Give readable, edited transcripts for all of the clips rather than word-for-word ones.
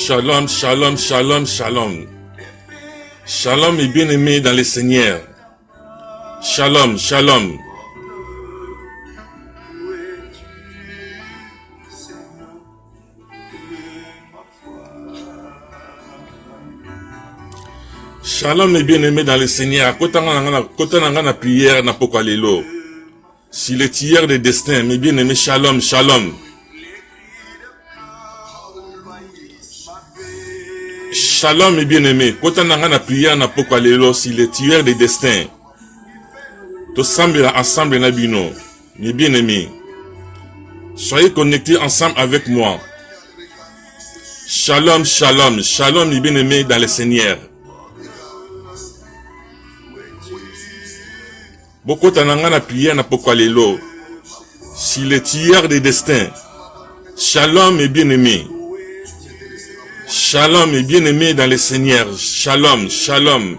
Shalom, shalom, shalom, shalom. Shalom mes bien-aimés dans le Seigneur. Shalom, shalom. Shalom mes bien-aimés dans le Seigneur. Côté na prière na pokalelo. Si le tiers de destin, mes bien-aimés, shalom, shalom. Shalom mes bien-aimés. Côté na prière na pokalelo, si le tiers de destin. Tout semble ensemble na bino. Mes bien-aimés. Soyez connectés ensemble avec moi. Shalom, shalom, shalom mes bien-aimés dans le Seigneur. Beaucoup de prière na pokalelo. Si le tiers de destin. Shalom mes bien-aimés. Shalom mes bien-aimés dans le Seigneur. Shalom, shalom.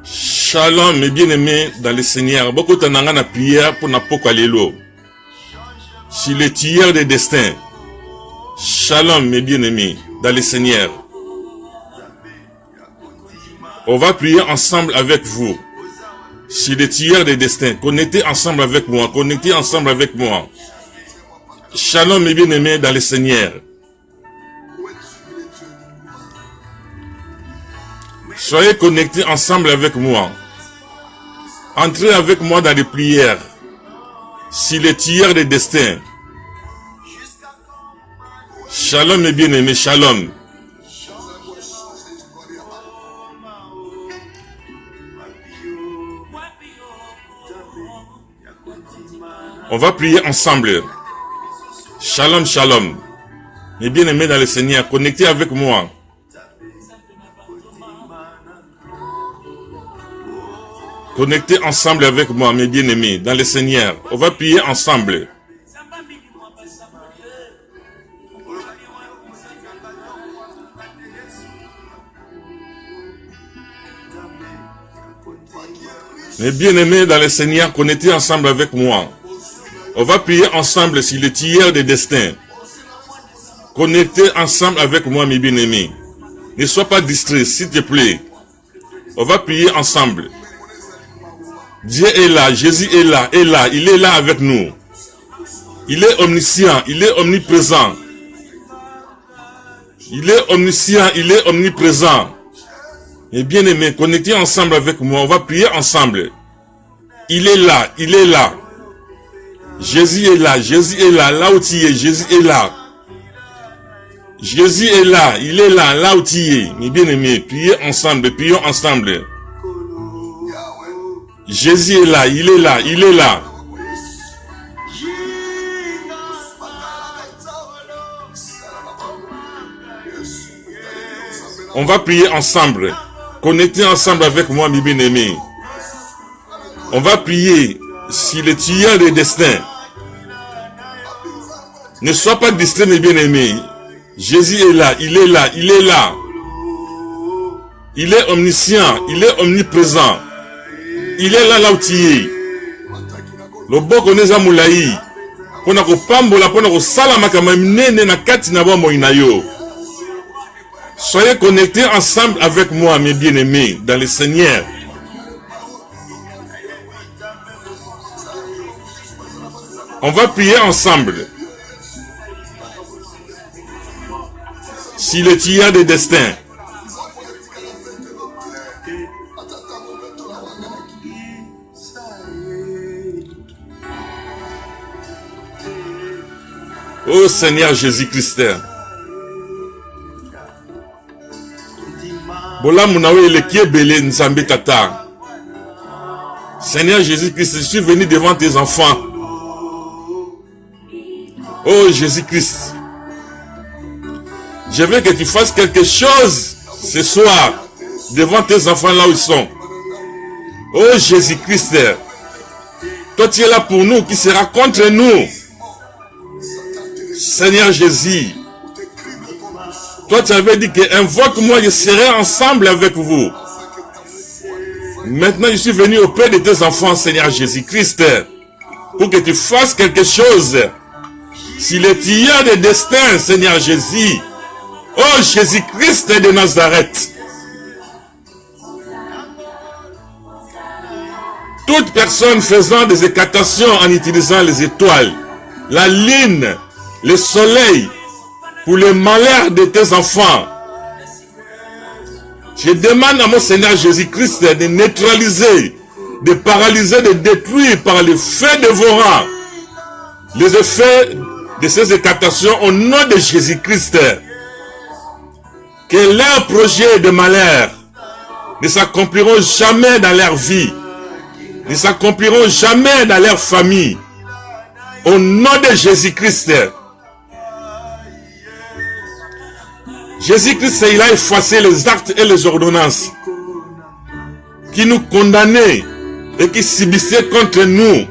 Shalom mes bien-aimés dans le Seigneur. Beaucoup de prière pour na pokalelo. Si le tiers de destin. Shalom mes bien-aimés dans le Seigneur. On va prier ensemble avec vous. Si le tiers de destin, connectez ensemble avec moi, connectez ensemble avec moi. Shalom mes bien-aimés dans le Seigneur. Soyez connectés ensemble avec moi. Entrez avec moi dans les prières. Si le tiers de destin. Shalom mes bien-aimés, shalom. On va prier ensemble. Shalom, shalom. Mes bien-aimés dans le Seigneur, connectez avec moi. Connectez ensemble avec moi, mes bien-aimés dans le Seigneur. On va prier ensemble. Mes bien-aimés dans le Seigneur, connectez ensemble avec moi. On va prier ensemble sur le tiers de destin. Connectez ensemble avec moi, mes bien-aimés. Ne sois pas distrait, s'il te plaît. On va prier ensemble. Dieu est là, Jésus est là, il est là avec nous. Il est omniscient, il est omniprésent. Il est omniscient, il est omniprésent. Mes bien-aimés, connectez ensemble avec moi, on va prier ensemble. Il est là, il est là. Jésus est là, là où tu es, Jésus est là. Jésus est là, il est là où tu es. Mes bien-aimés, priez ensemble, prions ensemble. Jésus est là, il est là, il est là. On va prier ensemble. Connectez ensemble avec moi, mes bien-aimés. On va prier si le tiers de destin. Ne sois pas distrait, mes bien-aimés. Jésus est là, il est là, il est là. Il est omniscient, il est omniprésent. Il est là où tu es. Le boko neza mulayi. Pona ko pambola, pona ko salama kama mnene na kati na bombo inayo. Soyez connectés ensemble avec moi, mes bien-aimés, dans le Seigneur. On va prier ensemble. Si le tiers de destin. Ô Seigneur Jésus-Christ. Seigneur Jésus-Christ, je suis venu devant tes enfants. Oh Jésus-Christ, je veux que tu fasses quelque chose ce soir devant tes enfants là où ils sont. Oh Jésus-Christ, toi tu es là pour nous, qui sera contre nous. Seigneur Jésus, toi tu avais dit que invoque-moi, je serai ensemble avec vous. Maintenant, je suis venu auprès de tes enfants, Seigneur Jésus-Christ, pour que tu fasses quelque chose. Si les tueurs de destin, Seigneur Jésus, oh Jésus-Christ de Nazareth, toute personne faisant des écartations en utilisant les étoiles, la lune, le soleil, pour le malheur de tes enfants, je demande à mon Seigneur Jésus-Christ de neutraliser, de paralyser, de détruire par le feu dévorant les effets de ces écartations au nom de Jésus-Christ. Que leurs projets de malheur ne s'accompliront jamais dans leur vie, ne s'accompliront jamais dans leur famille. Au nom de Jésus-Christ. Jésus-Christ, il a effacé les actes et les ordonnances qui nous condamnaient et qui subissaient contre nous.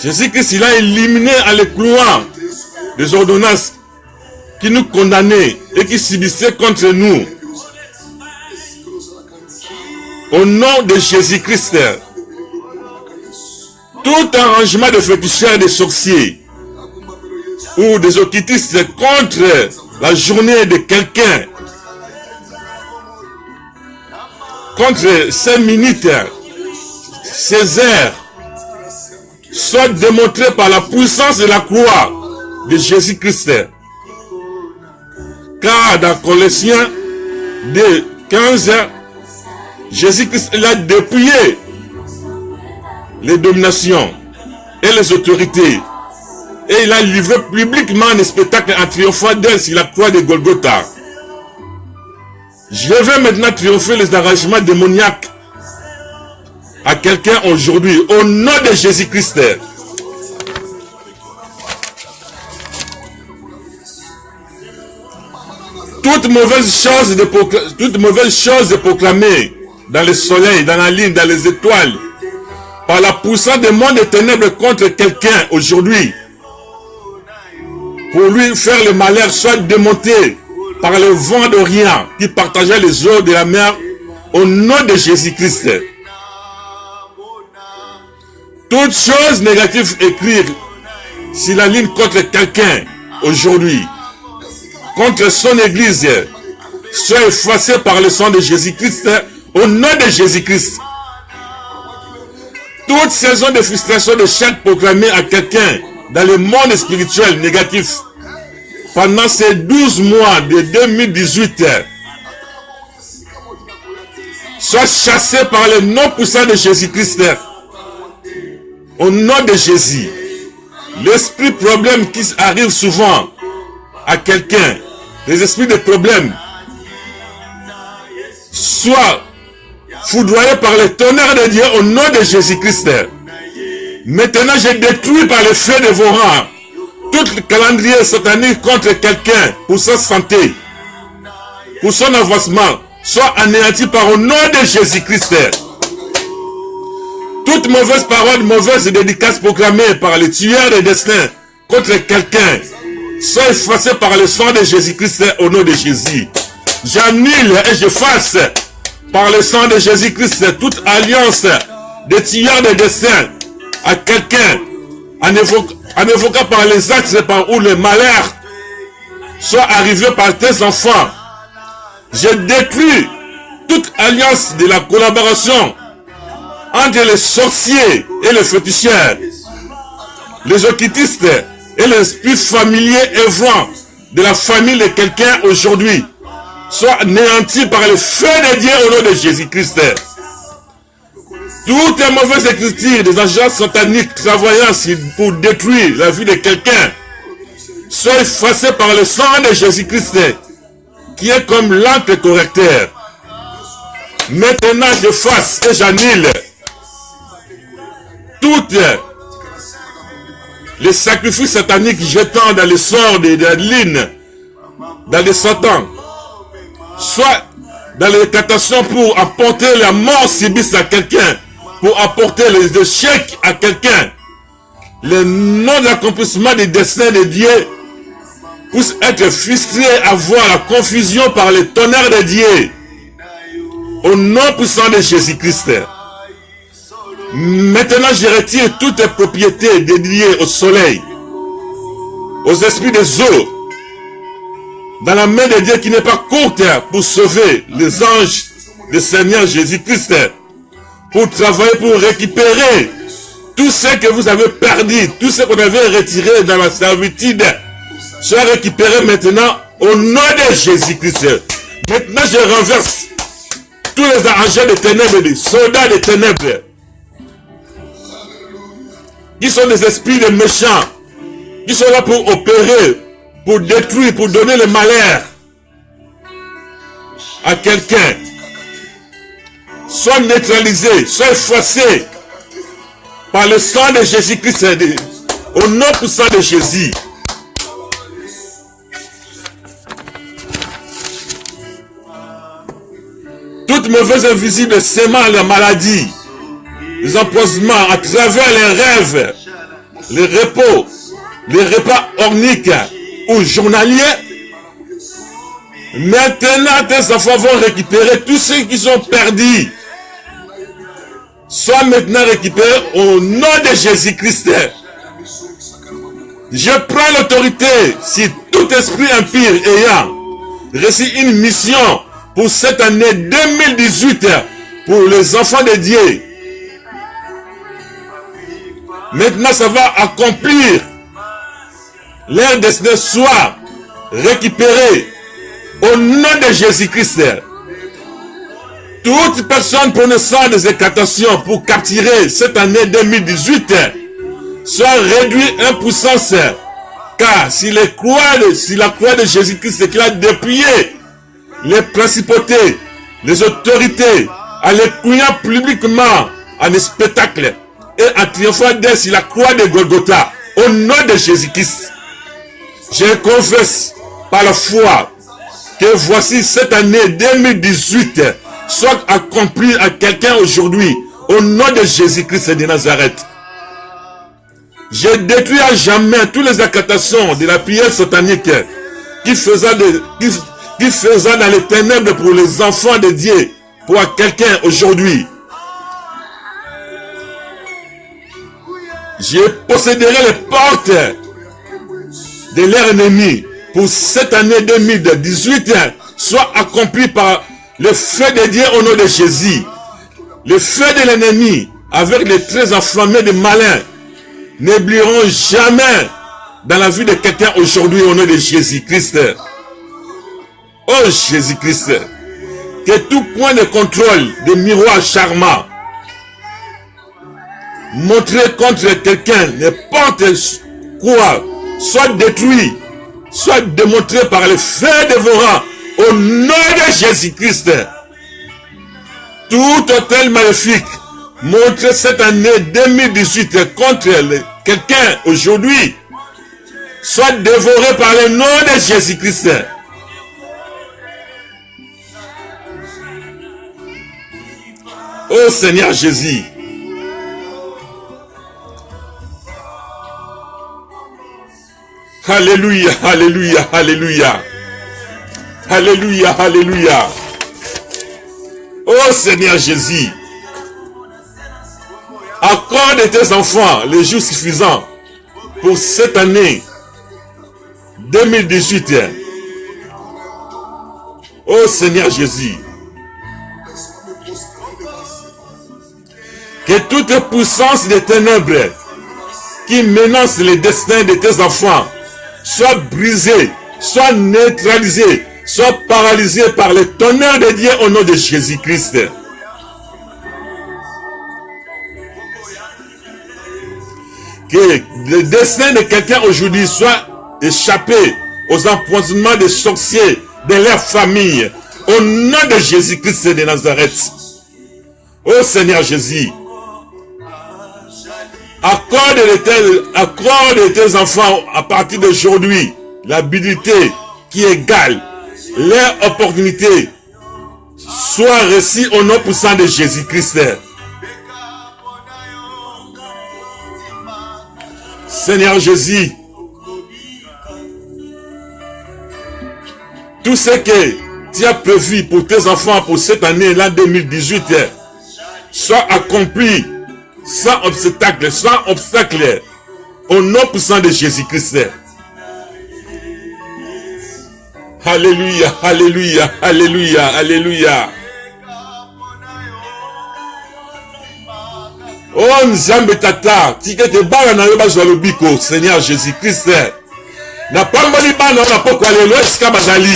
Jésus-Christ, il a éliminé en les clouant les ordonnances qui nous condamnaient et qui subissaient contre nous. Au nom de Jésus-Christ, tout arrangement de féticheurs, de sorciers ou des occultistes contre la journée de quelqu'un, contre ces minutes, ces heures, soit démontré par la puissance de la croix de Jésus-Christ. Car dans Colossiens 2:15, Jésus-Christ a dépouillé les dominations et les autorités. Et il a livré publiquement un spectacle en triomphant d'elle sur la croix de Golgotha. Je vais maintenant triompher les arrangements démoniaques à quelqu'un aujourd'hui, au nom de Jésus-Christ. Toute mauvaise chose de proclamer dans le soleil, dans la lune, dans les étoiles, par la puissance des mondes des ténèbres contre quelqu'un aujourd'hui, pour lui faire le malheur, soit démonté par le vent d'Orient qui partageait les eaux de la mer, au nom de Jésus-Christ. Toutes choses négatives écrites sur la ligne contre quelqu'un aujourd'hui, contre son église, soit effacées par le sang de Jésus-Christ, au nom de Jésus-Christ. Toute saison de frustration, de chèque proclamée à quelqu'un dans le monde spirituel négatif pendant ces 12 mois de 2018 soit chassée par le nom puissant de Jésus-Christ. Au nom de Jésus, l'esprit problème qui arrive souvent à quelqu'un, les esprits de problème, soit foudroyés par le tonnerre de Dieu au nom de Jésus-Christ. Maintenant, je détruis par le feu dévorant tout le calendrier satanique contre quelqu'un pour sa santé, pour son avancement, soit anéanti par au nom de Jésus-Christ. Toute mauvaise parole, mauvaise dédicace proclamée par les tueurs de destin contre quelqu'un, soit effacée par le sang de Jésus-Christ au nom de Jésus. J'annule et j'efface par le sang de Jésus-Christ toute alliance de tueurs de destin à quelqu'un, en évoquant par les actes par où le malheur soit arrivé par tes enfants. Je détruis toute alliance de la collaboration entre les sorciers et les féticheurs, les occultistes et l'esprit familier œuvrant de la famille de quelqu'un aujourd'hui, soit anéanti par le feu de Dieu au nom de Jésus-Christ. Toutes les mauvaises écritures des agents sataniques travaillant pour détruire la vie de quelqu'un soient effacées par le sang de Jésus-Christ, qui est comme l'encre correcteur. Maintenant, j'efface et j'annule toutes les sacrifices sataniques jetant dans les sorts de la ligne, dans les satans, soit dans les tentations pour apporter la mort subisse à quelqu'un, pour apporter les échecs à quelqu'un, le non-accomplissement des desseins de Dieu puisse être frustré, avoir la confusion par le tonnerre de Dieu. Au nom puissant de Jésus-Christ. Maintenant, je retire toutes les propriétés dédiées au soleil, aux esprits des eaux, dans la main de Dieu qui n'est pas courte pour sauver les anges du Seigneur Jésus-Christ, pour travailler, pour récupérer tout ce que vous avez perdu, tout ce qu'on avait retiré dans la servitude, soit récupéré maintenant au nom de Jésus-Christ. Maintenant, je renverse tous les agents des ténèbres, des soldats des ténèbres, qui sont des esprits de méchants, qui sont là pour opérer, pour détruire, pour donner le malheur à quelqu'un. Soit neutralisés, soit effacés par le sang de Jésus-Christ, au nom puissant de Jésus. Toute mauvaise invisible sémant la maladie, les empoisonnements à travers les rêves, les repos, les repas orniques ou journaliers. Maintenant, tes enfants vont récupérer tous ceux qui sont perdus. Sois maintenant récupérés au nom de Jésus-Christ. Je prends l'autorité sur tout esprit impur ayant reçu une mission pour cette année 2018 pour les enfants de Dieu. Maintenant, ça va accomplir. Leur destin soit récupéré au nom de Jésus-Christ. Toute personne prononçant des incantations pour capturer cette année 2018 soit réduite en puissance. Car si la croix de Jésus-Christ qui a dépouillé les principautés, les autorités, en les criant publiquement en spectacle et en triomphant d'elle sur la croix de Golgotha, au nom de Jésus-Christ, je confesse par la foi que voici cette année 2018 soit accomplie à quelqu'un aujourd'hui, au nom de Jésus-Christ de Nazareth. Je détruis à jamais toutes les incantations de la prière satanique qui faisaient dans les ténèbres pour les enfants de Dieu, pour quelqu'un aujourd'hui. Je posséderai les portes de leur ennemi pour cette année 2018 soit accomplie par le feu de Dieu au nom de Jésus. Le feu de l'ennemi avec les traits enflammés de malins n'oublieront jamais dans la vie de quelqu'un aujourd'hui au nom de Jésus-Christ. Oh Jésus-Christ, que tout point de contrôle des miroirs charmants montré contre quelqu'un, n'importe quoi, soit détruit, soit démontré par le feu dévorant au nom de Jésus-Christ. Tout hôtel maléfique montré cette année 2018 contre quelqu'un aujourd'hui soit dévoré par le nom de Jésus-Christ. Oh Seigneur Jésus, alléluia, alléluia, alléluia, alléluia, alléluia. Oh Seigneur Jésus, accorde tes enfants les jours suffisants pour cette année 2018. Oh Seigneur Jésus, que toute puissance des ténèbres qui menace les destins de tes enfants soit brisée, soit neutralisée, soit paralysée par le tonnerre de Dieu au nom de Jésus-Christ. Que le destin de quelqu'un aujourd'hui soit échappé aux empoisonnements des sorciers de leur famille au nom de Jésus-Christ de Nazareth. Oh Seigneur Jésus, accorde tes enfants à partir d'aujourd'hui l'habilité qui égale leur opportunité soit reçue au nom puissant de Jésus-Christ. Seigneur Jésus, tout ce que tu as prévu pour tes enfants pour cette année, l'an 2018, soit accompli sans obstacle, au nom puissant de Jésus-Christ. Alléluia, alléluia, alléluia, alléluia. Oh, Nzambe Tata, tikete bana na yo bazwa lobiko, Seigneur Jésus-Christ. Na pamboli bana na poko alelo esika bazali.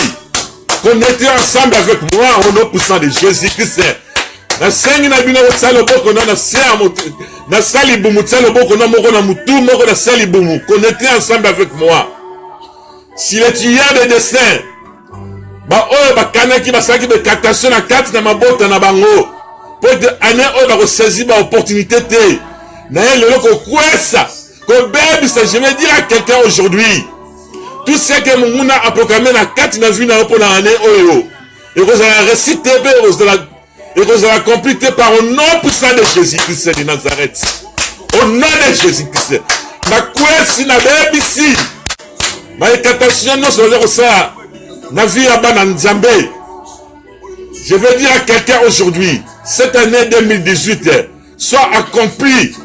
Connectez ensemble avec moi au nom puissant de Jésus-Christ. Na sengi na bino tsalo boko na siamo na sali bumu tsalo boko na moko na mutu moko na sali bumu. Connectez ensemble avec moi. Si les tueurs de destin ba oyo bakanaki basaki be captation na kati na mabota na bango. Pour de année oyo ba ko saisir ba opportunité te. Na lelo ko kwesa. Ko baby ça je vais dire à quelqu'un aujourd'hui. Tout ce que mon a proclamé na kati na vie na pour la année oyo. Et que ça a récité et que ça a accompli par au nom puissant de Jésus-Christ de Nazareth. Au nom de Jésus-Christ. Na kwesi na baby si. Ma captation non sur le ça. Na vie à bana Nzambe. Je veux dire à quelqu'un aujourd'hui, cette année 2018 soit accomplie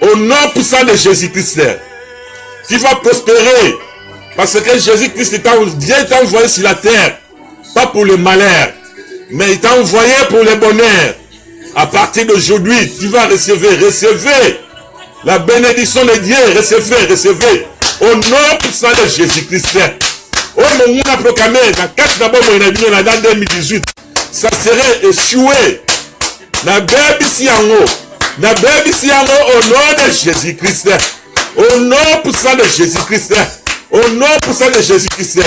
au nom puissant de Jésus-Christ. Tu vas prospérer parce que Jésus-Christ t'a envoyé sur la terre, pas pour le malheur, mais il t'a envoyé pour le bonheur. À partir d'aujourd'hui, tu vas recevoir la bénédiction de Dieu, recevez au nom puissant de Jésus-Christ. Oh mon a proclamé dans 4 d'abord dans 2018 ça serait échoué na baby siango au nom de Jésus-Christ, au nom puissant de Jésus-Christ, au nom puissant de Jésus-Christ.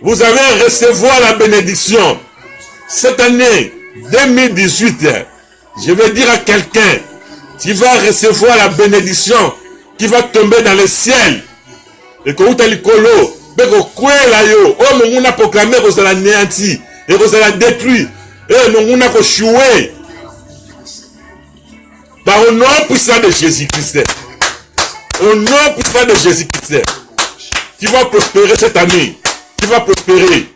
Vous allez recevoir la bénédiction cette année 2018. Je vais dire à quelqu'un, tu vas recevoir la bénédiction qui va tomber dans le ciel et que vous allez colo. Oh mon a proclamé que vous allez néantir et que vous allez détruire et mon a échoué par au nom puissant de Jésus-Christ, au nom puissant de Jésus-Christ. Tu vas prospérer cette année, tu vas prospérer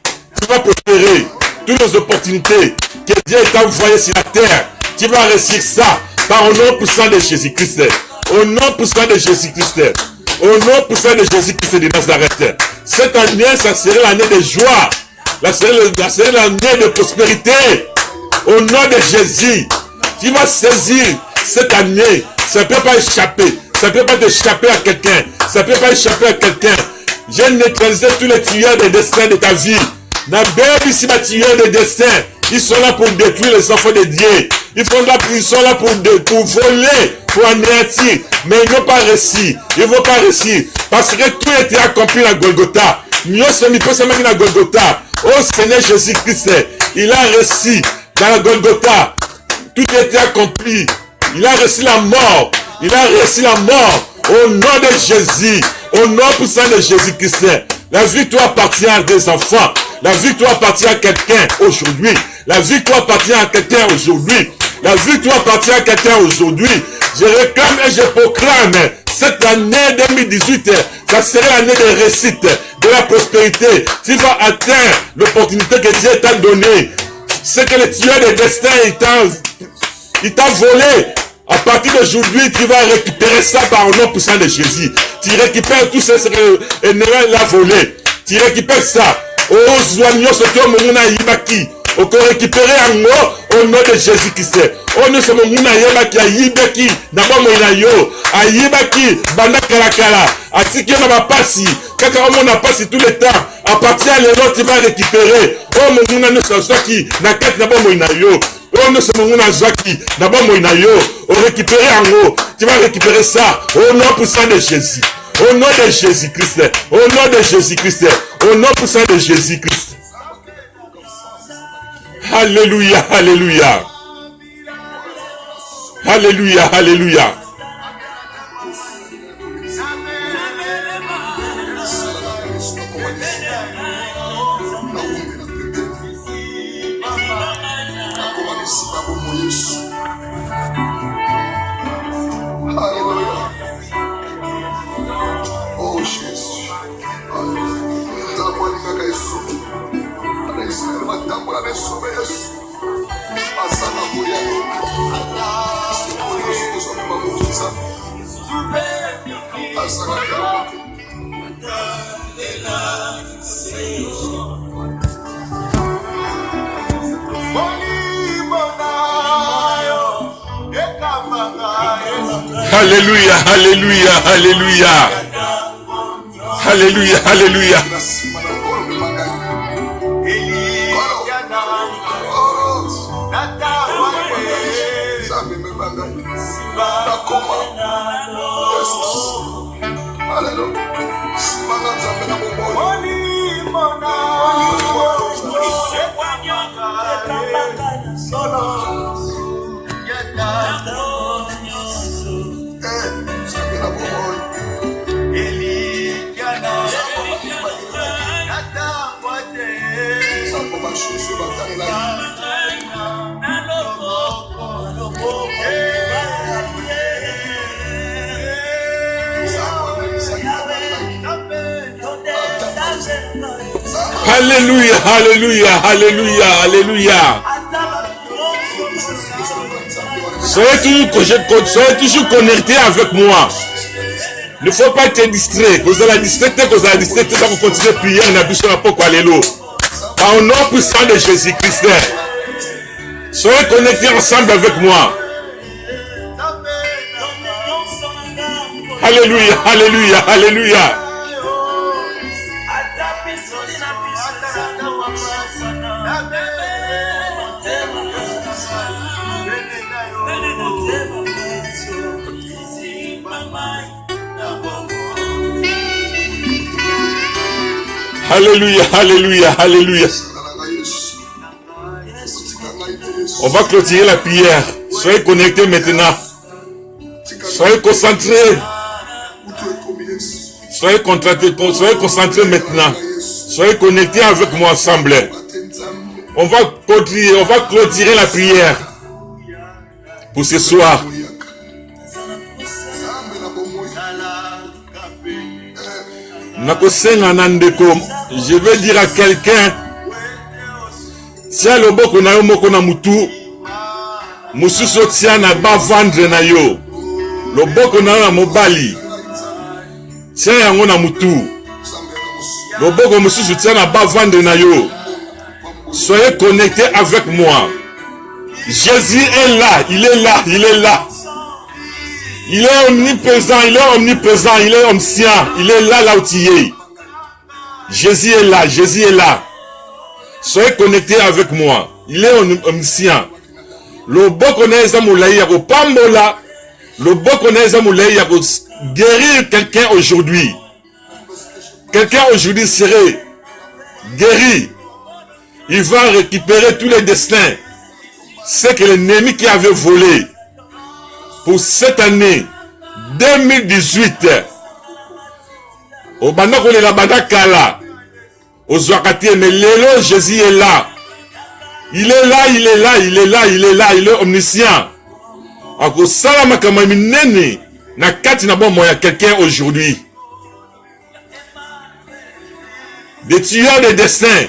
toutes les opportunités que Dieu t'a envoyées sur la terre, tu vas réussir ça par au nom puissant de Jésus-Christ, au nom puissant de Jésus-Christ. Au nom puissant de Jésus-Christ de Nazareth. Cette année, ça serait l'année de joie. Ça serait l'année de prospérité. Au nom de Jésus, tu vas saisir cette année. Ça ne peut pas échapper. Ça ne peut pas échapper à quelqu'un. Ça ne peut pas échapper à quelqu'un. J'ai neutralisé tous les tueurs de destin de ta vie. Na baby si ma tueurs de destin. Ils sont là pour détruire les enfants de Dieu. Ils sont là pour voler, pour anéantir. Mais ils n'ont pas réussi. Ils ne vont pas réussir. Parce que tout était accompli à Golgotha. Oh Seigneur Jésus-Christ, il a réussi dans la Golgotha. Tout était accompli. Il a réussi la mort. Il a réussi la mort. Au nom de Jésus. Au nom puissant de Jésus-Christ. La victoire appartient à des enfants. La victoire appartient à quelqu'un aujourd'hui. La victoire appartient à quelqu'un aujourd'hui. La victoire appartient à quelqu'un aujourd'hui. Je réclame et je proclame cette année 2018, ça sera l'année de réussite, de la prospérité. Tu vas atteindre l'opportunité que Dieu t'a donnée. C'est que le tueur de destin, il t'a volé. À partir d'aujourd'hui, tu vas récupérer ça par le nom puissant de Jésus. Tu récupères tout ce que l'ennemi l'a volé. Tu récupères ça. Oh, soignons ce que mon aïbaki. On peut récupérer en haut au nom de Jésus-Christ. On ne se mouna yebaki ayibaki d'abord moina yo ayibaki banda kalakala atiki na bapasi kaka on a passé tout le temps à partir de l'autre tu vas récupérer oh mouna ne s'azaki na kati d'abord moina yo on ne se mouna zaki d'abord moina yo on récupérer en haut tu vas récupérer ça au nom puissant de Jésus, au nom de Jésus-Christ, au nom de Jésus-Christ, au nom puissant de Jésus-Christ. Alléluia, alléluia. Alléluia, alléluia. Oh Jésus. Alléluia. Alléluia, alléluia, alléluia. Alléluia, alléluia. Alléluia, alléluia, alléluia, alléluia. Soyez toujours connectés avec moi. Il ne faut pas être distrait. Vous allez distraiter, vous allez distraiter, donc vous continuez à prier, on a besoin de pas alléluia. Par le nom puissant de Jésus-Christ. Soyez connectés ensemble avec moi. Alléluia, alléluia, alléluia. Alléluia, alléluia, alléluia. On va clôturer la prière. Soyez connectés maintenant. Soyez concentrés. Soyez concentrés maintenant. Soyez connectés avec moi ensemble. On va clôturer la prière pour ce soir. Je vais dire à quelqu'un, tiens le boko na yo moko na mutu, mususu tia na ba vendre na yo, le boko na yo na mobali, tiens yango na mutu, le boko mususu tia na ba vendre na yo. Soyez connectés avec moi. Jésus est là, il est là, il est là. Il est omniprésent, il est omniprésent, il est omniscient, il est là, là où tu es. Jésus est là, Jésus est là. Soyez connectés avec moi. Il est omniscient. Le boko na eza moulaï ya pambola. Le boko na eza moulaï ya guérir quelqu'un aujourd'hui. Quelqu'un aujourd'hui serait guéri. Il va récupérer tous les destins. C'est que l'ennemi qui avait volé pour cette année 2018. Au bandako le labada kala. Au Zwakati, mais l'élo Jésus est là. Il est là, il est là, il est là, il est là, il est omniscient. Ako salama kama minene na kati na bon moya quelqu'un aujourd'hui. Des tueurs de destin.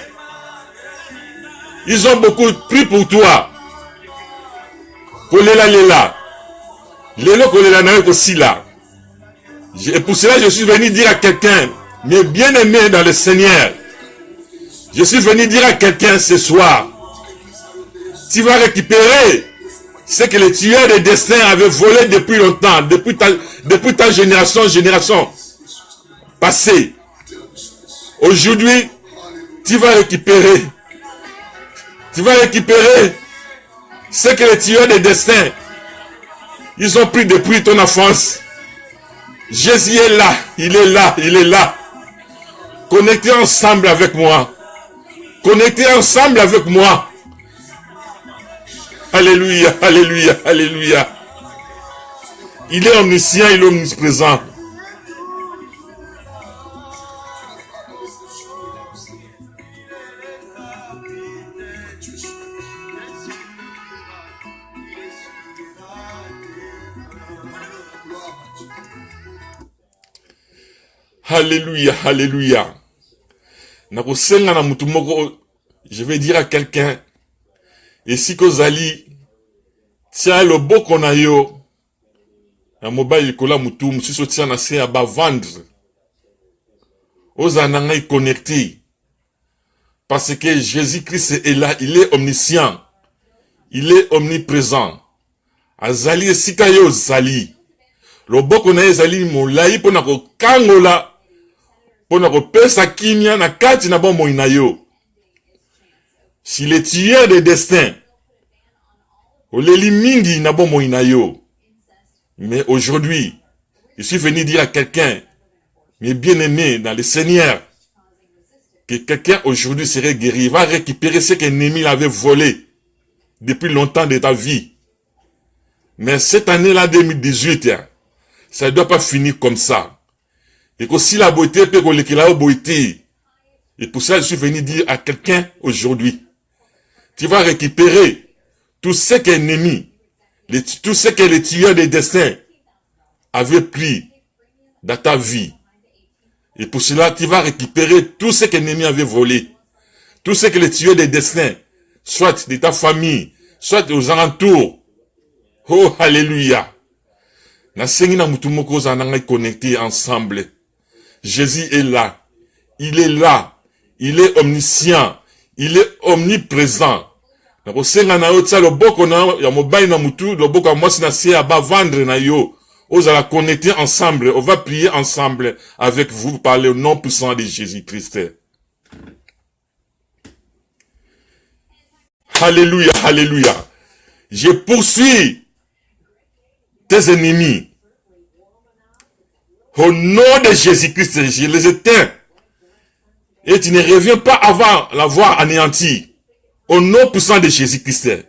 Ils ont beaucoup pris pour toi. Pour l'éla. L'élo que l'éla n'a aussi là. Et pour cela, je suis venu dire à quelqu'un, mes bien-aimés dans le Seigneur, je suis venu dire à quelqu'un ce soir, tu vas récupérer ce que les tueurs de destin avaient volé depuis longtemps, depuis ta génération passée. Aujourd'hui, tu vas récupérer ce que les tueurs de destin, ils ont pris depuis ton enfance. Jésus est là, il est là, il est là. Connectez ensemble avec moi. Connectez ensemble avec moi. Alléluia, alléluia, alléluia. Il est omniscient, il est omniprésent. Alléluia, alléluia. Je vais dire à quelqu'un, Et si kozali, tia le boko na yo, un mobile kola mutu, mususo tia na se aba vendre. Oza nanga y connecté. Parce que Jésus-Christ est là, il est omniscient. Il est omniprésent. Azali esika yo zali. Loboko na ezali molai pona ko kangola. Pona ko pesa kimia na kati na bomoi na yo. Si le tueur de destin. Oleli mingi na bomoi na yo. Mais aujourd'hui, je suis venu dire à quelqu'un, mes bien-aimés dans le Seigneur, que quelqu'un aujourd'hui serait guéri. Il va récupérer ce qu'un ennemi avait volé depuis longtemps de ta vie. Mais cette année-là, 2018, ça ne doit pas finir comme ça. Et que si la beauté peut que la beauté, et pour ça, je suis venu dire à quelqu'un aujourd'hui, tu vas récupérer tout ce qu'un ennemi, tout ce que le tueur des destins avait pris dans ta vie. Et pour cela, tu vas récupérer tout ce que l'ennemi avait volé. Tout ce que le tueur des destins, soit de ta famille, soit aux alentours. Oh, alléluia. Na sengi na mutu moko zananga connecté ensemble. Jésus est là. Il est là. Il est omniscient. Il est omniprésent. Na kosenga na yo tsa loboko na ya mobile na mutu, loboko mwasi na se aba vendre na yo. Vous allez connecter ensemble. On va prier ensemble avec vous par le nom puissant de Jésus-Christ. Alléluia, alléluia. Je poursuis tes ennemis. Au nom de Jésus-Christ, je les éteins. Et tu ne reviens pas avant l'avoir anéanti. Au nom puissant de Jésus-Christ.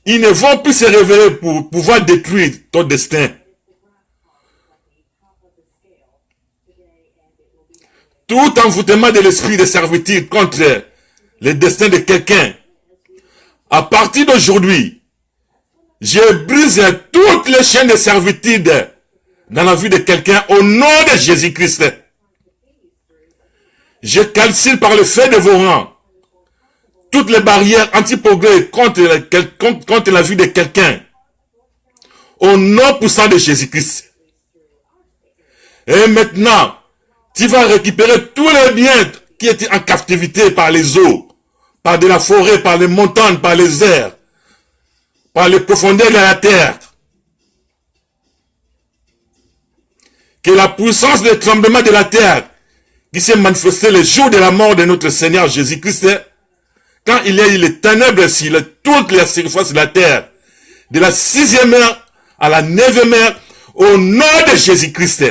Ils ne vont plus se révéler pour pouvoir détruire ton destin. Tout envoûtement de l'esprit de servitude contre le destin de quelqu'un. À partir d'aujourd'hui, je brise toutes les chaînes de servitude dans la vie de quelqu'un au nom de Jésus-Christ. Je calcule par le feu dévorant toutes les barrières anti-progrès contre la vie de quelqu'un. Au nom puissant de Jésus-Christ. Et maintenant, tu vas récupérer tous les biens qui étaient en captivité par les eaux, par de la forêt, par les montagnes, par les airs, par les profondeurs de la terre. Que la puissance des tremblements de la terre qui s'est manifestée le jour de la mort de notre Seigneur Jésus-Christ, quand il y a eu les ténèbres sur toutes les surfaces de la terre, de la 6e heure à la 9e heure, au nom de Jésus-Christ,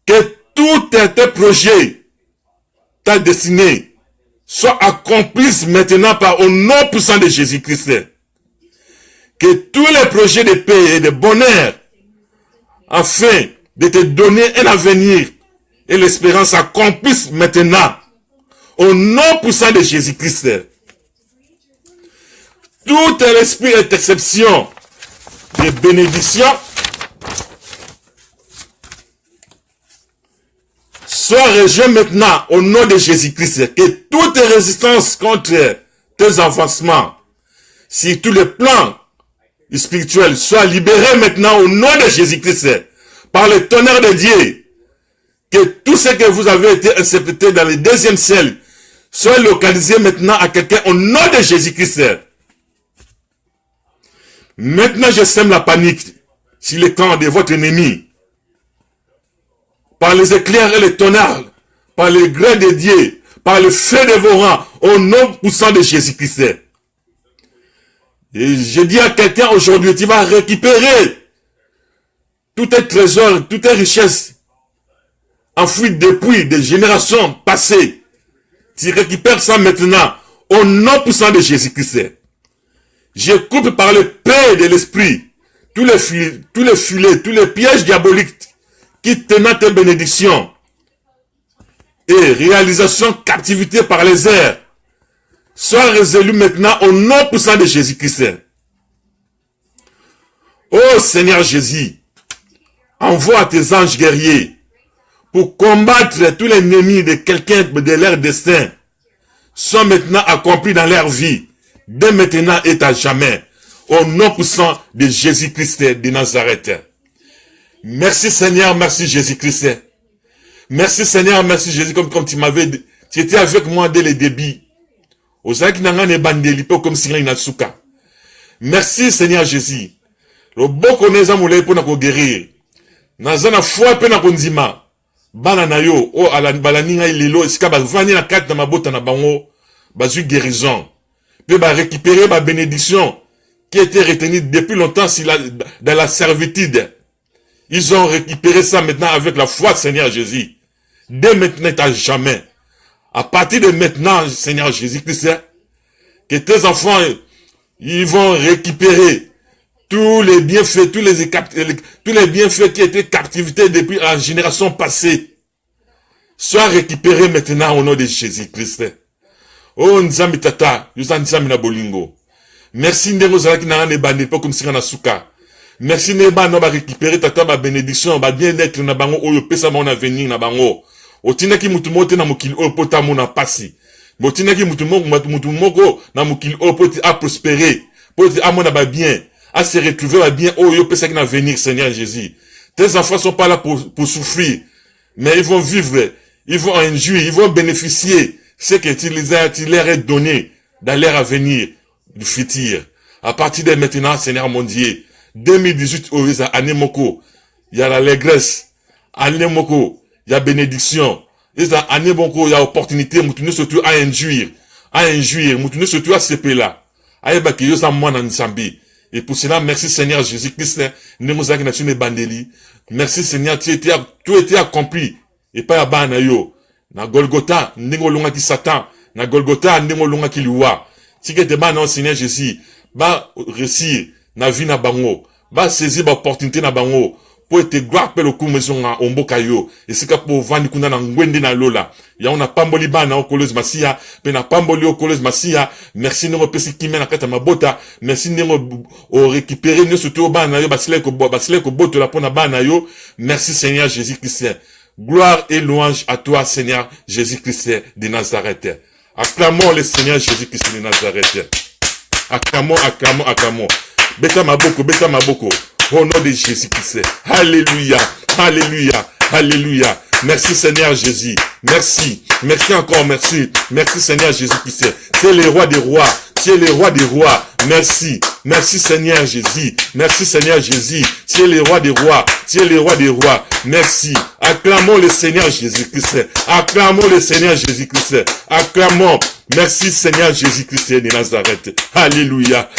que tout tes projets, ta destinée, soit accompli maintenant par au nom puissant de Jésus-Christ. Que tous les projets de paix et de bonheur, afin de te donner un avenir et l'espérance accomplissent maintenant. Au nom puissant de Jésus-Christ. Tout l'esprit d'interception, de bénédiction, soit rejeté maintenant au nom de Jésus-Christ. Que toute résistance contre tes avancements, si tous les plans spirituels soient libérés maintenant au nom de Jésus-Christ. Par le tonnerre de Dieu. Que tout ce que vous avez été interprété dans le 2e ciel soit localisé maintenant à quelqu'un au nom de Jésus-Christ. Maintenant, je sème la panique sur le camp de votre ennemi. Par les éclairs et les tonnerres, par les grès de Dieu, par le feu dévorant, au nom puissant de Jésus-Christ. Et je dis à quelqu'un aujourd'hui, tu vas récupérer tout tes trésors, toutes tes richesses enfouies depuis des générations passées. Tu récupères ça maintenant au nom puissant de Jésus-Christ. Je coupe par le paix de l'esprit tous les filets, tous les pièges diaboliques qui tenaient tes bénédictions et réalisation captivité par les airs. Sois résolu maintenant au nom puissant de Jésus-Christ. Oh Seigneur Jésus, envoie tes anges guerriers pour combattre tous les ennemis de quelqu'un de leur destin sont maintenant accomplis dans leur vie, dès maintenant et à jamais, au nom puissant de Jésus-Christ de Nazareth. Merci Seigneur, merci Jésus-Christ. Merci Seigneur, merci Jésus, comme tu m'avais dit, tu étais avec moi dès le début. Merci Seigneur Jésus. Le boko neza moulay pour nous guérir. Nazana foi pe na konzima. Bana na yo o ala balaninga ilelo esika ba vani na carte na mabota na bango bazu guérison. Pe ba récupérer ma bénédiction qui était retenue depuis longtemps dans la servitude. Ils ont récupéré ça maintenant avec la foi Seigneur Jésus. Dès maintenant à jamais. À partir de maintenant Seigneur Jésus-Christ, que tes enfants ils vont récupérer tous les bienfaits, tous les bienfaits qui étaient captivité depuis la génération passée, soient récupérés maintenant au nom de Jésus-Christ. Oh Nzambi Tata, Nzambi na bolingo. Merci Ndemo Zalaki na ne bande pas comme si na suka. Merci Neba no ba récupérer Tata ba bénédiction, ba bien-être na bango oyo pesa mon avenir na bango. Otina ki mutu mote na mukili o pota mo na pasi. Botina ki mutu moko na mukili o poti a prospérer, poti a mona ba bien. À se retrouver bien, oh, yo peut na venir, Seigneur Jésus. Tes enfants sont pas là pour souffrir, mais ils vont vivre, ils vont en jouir, ils vont bénéficier ce que tu leur as donné dans leur avenir du futur. À partir de maintenant, Seigneur mon Dieu, 2018, oh, année moko, il y a l'allégresse, année moko, il y a bénédiction, il y a année moko, il y a opportunité, moutoune surtout à injuire, moutoune surtout à se là. Aïe, bah, qui yo sa moi nan sambi. Et pour cela, merci Seigneur Jésus-Christ, merci Seigneur, tout était accompli. Et pas à Banayo. Na Golgotha, n'engo longa ki Satan. Na Golgotha, n'engo longa ki liwa. Si que te ban Seigneur Jésus, ba réussir, na vie na bango, ba saisir ba opportunité na bango, pour te gloire pe le coup maison na omboka yo. Et c'est que pour vendre kuna na ngwende na lola. Ya on a pamboli ba na okoleuse masia, pe na pamboli okoleuse masia. Merci nous repesi qui mène na kata mabota. Merci nous au récupérer nous surtout ba na yo basile ko boto la pona ba na yo. Merci Seigneur Jésus-Christ. Gloire et louange à toi Seigneur Jésus-Christ de Nazareth. Acclamons le Seigneur Jésus-Christ de Nazareth. Acclamons. Beta maboko. Au nom de Jésus-Christ. Alléluia. Merci Seigneur Jésus. Merci encore, merci. Merci Seigneur Jésus-Christ. Tu es le roi des rois. Merci Seigneur Jésus. Tu es le roi des rois. Merci. Acclamons le Seigneur Jésus-Christ. Acclamons. Merci Seigneur Jésus-Christ de Nazareth. Alléluia.